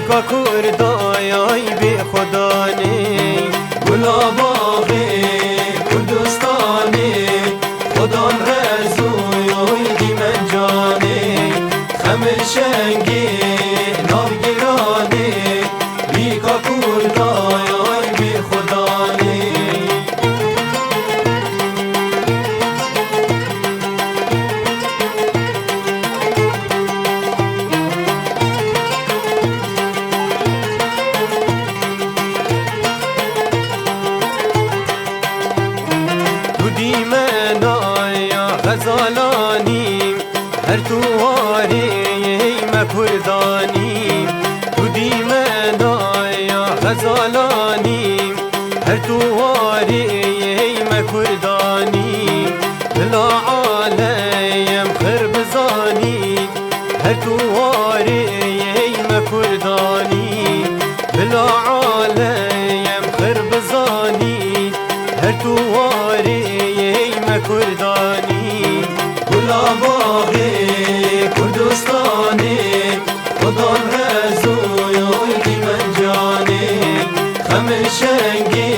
بیکا کردایای بی خدانی گلاباغی کردستانی خدان رزوی دیمن جانی خمر شنگی ناوگیرانی بیکا کردایای بی خدانی غزالانی هر تواری مکردانی تو دیمنایا غزالانی هر تواری مکردانی بلا عالم خربزانی هر تواری مکردانی بلا عالم خربزانی هر تواری مکردانی گلاباغی کردستانی خدان رزوی دیمن جانی خمر شنگی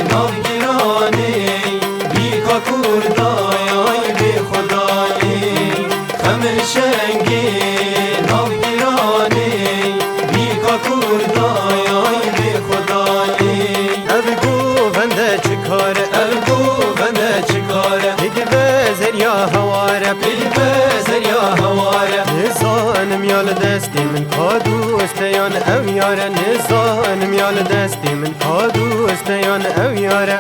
ناوگیرانی بیکا کردایای بی خدانی خمر شنگی ناوگیرانی بیکا کردایای بی خدانی او گوونده چکاره او گوونده چکاره پیگ بزر یا هواره پیگ بزر یا هواره نزانم یال دستی من کادو استیان او یاره نزانم یال دستی من کادو استیان او یاره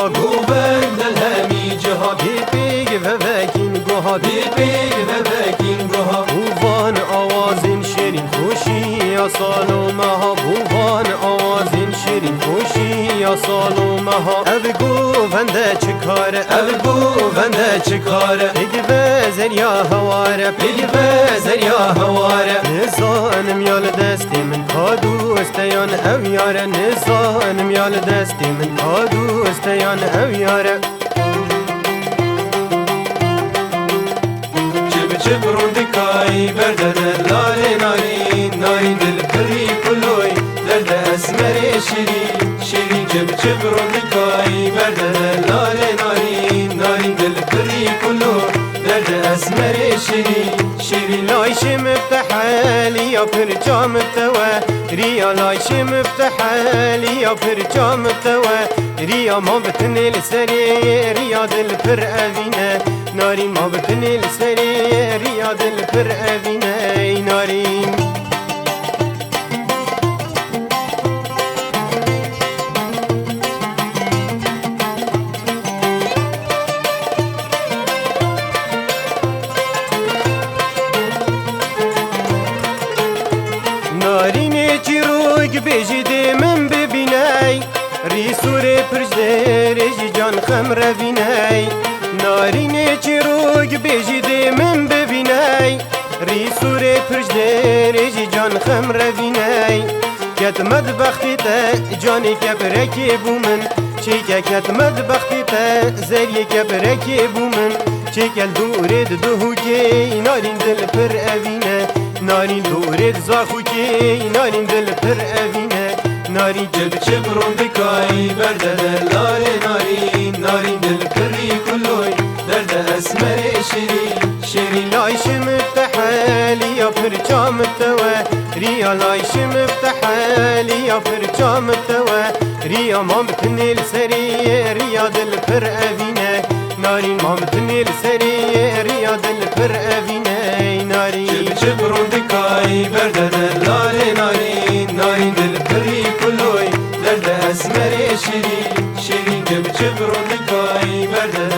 گوبند الهمی جها بیگ و وکین گوها بیگ و وکین گوها بوان آوازین شیرین خوشی یا سالومها بوان آوازین شیرین خوشی یا سالومها او گوونده چکاره او گوونده چکاره بیگ بزر یا هواره بیگ بزر یا هواره نزانم یال دستی من کادو استیان او یاره نزانم یال دستی من کادو استیان او یاره چب روندکای برده لاله نارین نارین دل پری کلوی درد اسمر شیرین شیرین چب روندکای برده لاله نارین نارین دل پری کلوی درد اسمر شیرین شیرین لایش مفتحالی یا پرچام توا ریا لایش مفتحالی یا پرچام توا ریا ما بتنی لسری ریا دل پر اوینه نارین ما بتنی لسری ریا دل پر اوینه نارین نارین چی روگ بجده من ببینی ری سوره پرجده جان خم روینی نارین چی روگ بجده من ببینی ری سوره پرجده جان خم روینی کت مدبختی تا جانی کبرکی بومن چی که کت مدبختی تا زری کبرکی بومن چی که دورد دهو که نارین دل پر اوینه نارین دورد زاخو که نارین دل پر اوینه نارین چب روندکای برده لاله نارین نارین دل پری کلوی درد اسمر شیرین شیرین لایش مفتحالی یا پرچام توا ریا لایش مفتحالی یا پرچام توا ریا ما بتنی لسری ریا دل پر اوینه نارین ما بتنی لسری ریا دل پر اوینه نارین چب روندکای برده لاله نارین نارین دل پری کلوی درد اسمر شیرین شیرین چب روندکای برده